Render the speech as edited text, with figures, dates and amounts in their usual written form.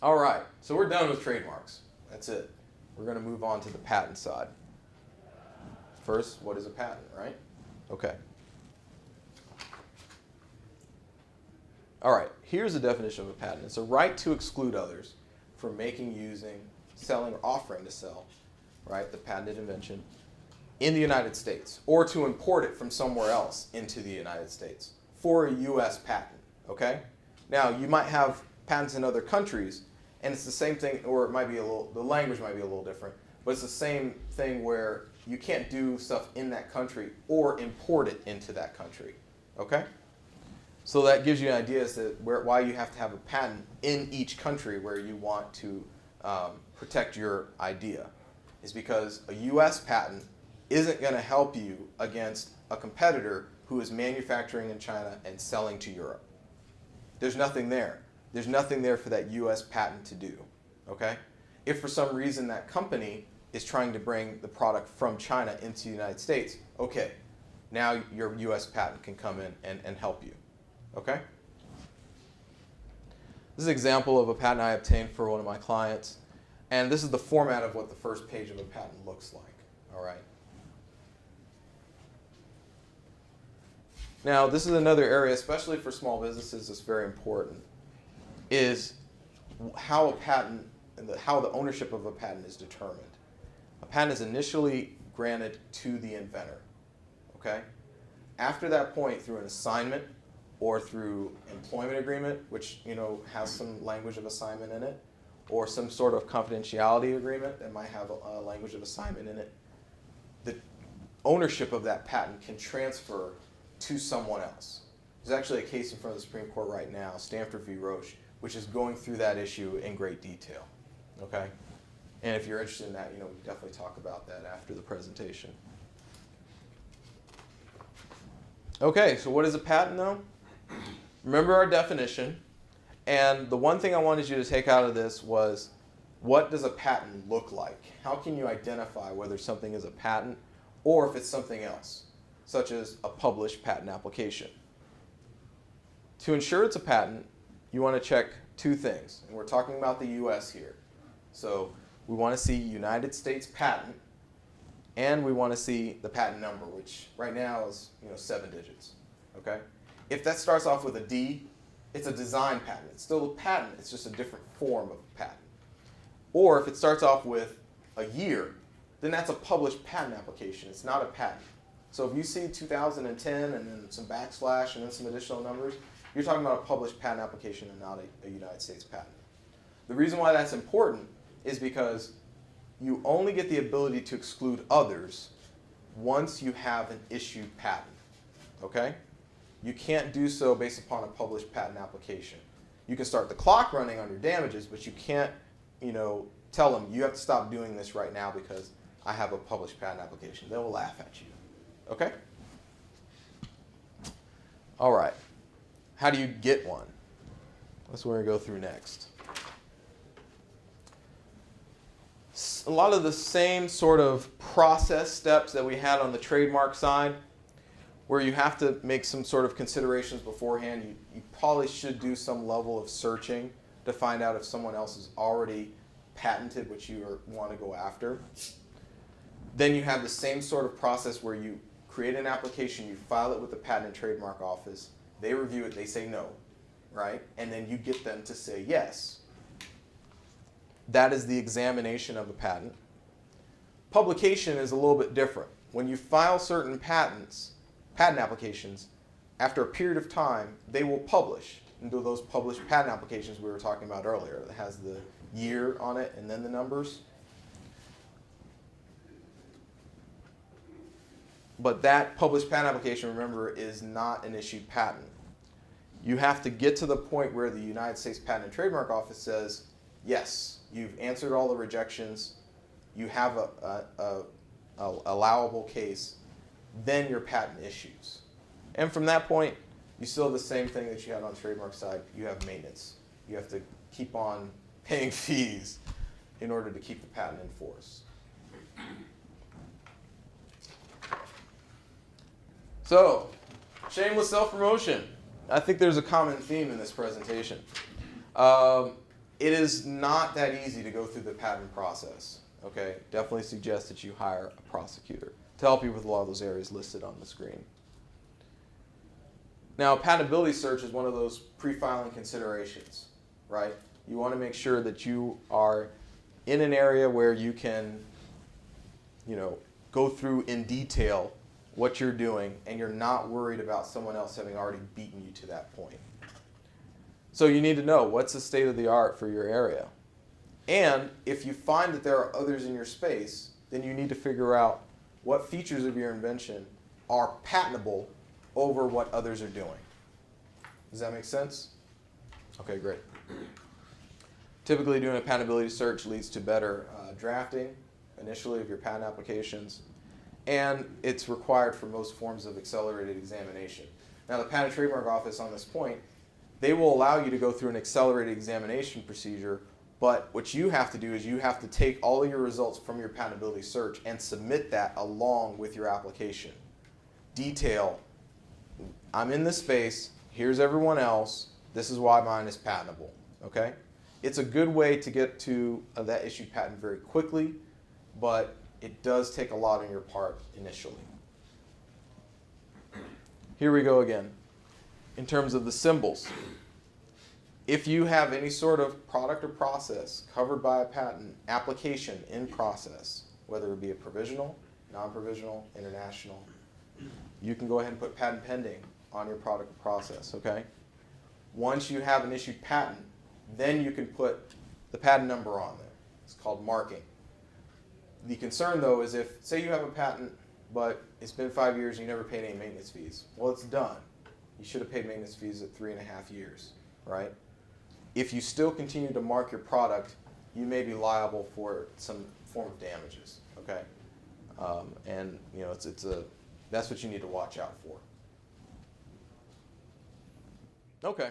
All right, so we're done with trademarks. That's it. We're going to move on to the patent side. First, what is a patent, right? Okay. All right, here's the definition of a patent. It's a right to exclude others from making, using, selling, or offering to sell, right, the patented invention in the United States, or to import it from somewhere else into the United States for a U.S. patent, okay? Now, you might have patents in other countries, and it's the same thing, or it might be the language might be a little different, but it's the same thing where you can't do stuff in that country or import it into that country, okay? So that gives you an idea as to why you have to have a patent in each country where you want to protect your idea. Is because a U.S. patent isn't going to help you against a competitor who is manufacturing in China and selling to Europe. There's nothing there. There's nothing there for that U.S. patent to do, okay? If for some reason that company is trying to bring the product from China into the United States, okay, now your U.S. patent can come in and help you, okay? This is an example of a patent I obtained for one of my clients, and this is the format of what the first page of a patent looks like, all right? Now, this is another area, especially for small businesses, that's very important, is how a patent, how the ownership of a patent is determined. A patent is initially granted to the inventor, okay? After that point, through an assignment or through employment agreement, which has some language of assignment in it, or some sort of confidentiality agreement that might have a language of assignment in it, the ownership of that patent can transfer to someone else. There's actually a case in front of the Supreme Court right now, Stanford v. Roche, which is going through that issue in great detail, okay? And if you're interested in that, we can definitely talk about that after the presentation. Okay, so what is a patent though? Remember our definition, and the one thing I wanted you to take out of this was, what does a patent look like? How can you identify whether something is a patent or if it's something else, such as a published patent application? To ensure it's a patent, you want to check two things, and we're talking about the US here. So we want to see United States patent, and we want to see the patent number, which right now is 7 digits, okay? If that starts off with a D, it's a design patent. It's still a patent, it's just a different form of patent. Or if it starts off with a year, then that's a published patent application. It's not a patent. So if you see 2010 and then some backslash and then some additional numbers, you're talking about a published patent application and not a United States patent. The reason why that's important is because you only get the ability to exclude others once you have an issued patent, okay? You can't do so based upon a published patent application. You can start the clock running on your damages, but you can't, tell them you have to stop doing this right now because I have a published patent application. They will laugh at you, okay? All right, how do you get one? That's what we're going to go through next. A lot of the same sort of process steps that we had on the trademark side, where you have to make some sort of considerations beforehand. You probably should do some level of searching to find out if someone else has already patented what you want to go after. Then you have the same sort of process where you create an application, you file it with the Patent and Trademark Office, they review it, they say no, right? And then you get them to say yes. That is the examination of the patent. Publication is a little bit different. When you file certain patent applications, after a period of time, they will publish into those published patent applications we were talking about earlier that has the year on it and then the numbers. But that published patent application, remember, is not an issued patent. You have to get to the point where the United States Patent and Trademark Office says, yes, you've answered all the rejections, you have a allowable case, then your patent issues. And from that point, you still have the same thing that you had on the trademark side. You have maintenance. You have to keep on paying fees in order to keep the patent in force. So, shameless self-promotion. I think there's a common theme in this presentation. It is not that easy to go through the patent process. Okay, definitely suggest that you hire a prosecutor to help you with a lot of those areas listed on the screen. Now, patentability search is one of those pre-filing considerations, right? You want to make sure that you are in an area where you can, go through in detail what you're doing, and you're not worried about someone else having already beaten you to that point. So you need to know what's the state of the art for your area. And if you find that there are others in your space, then you need to figure out what features of your invention are patentable over what others are doing. Does that make sense? Okay, great. Typically doing a patentability search leads to better drafting initially of your patent applications, and it's required for most forms of accelerated examination. Now the Patent and Trademark Office on this point, they will allow you to go through an accelerated examination procedure, but what you have to do is you have to take all of your results from your patentability search and submit that along with your application. Detail, I'm in this space, here's everyone else, this is why mine is patentable, okay? It's a good way to get to that issued patent very quickly, but it does take a lot on your part initially. Here we go again. In terms of the symbols, if you have any sort of product or process covered by a patent application in process, whether it be a provisional, non-provisional, international, you can go ahead and put patent pending on your product or process, okay? Once you have an issued patent, then you can put the patent number on there. It's called marking. The concern, though, is if, say you have a patent, but it's been 5 years and you never paid any maintenance fees. Well, it's done. You should have paid maintenance fees at 3.5 years, right? If you still continue to mark your product, you may be liable for some form of damages, okay? And that's what you need to watch out for. Okay.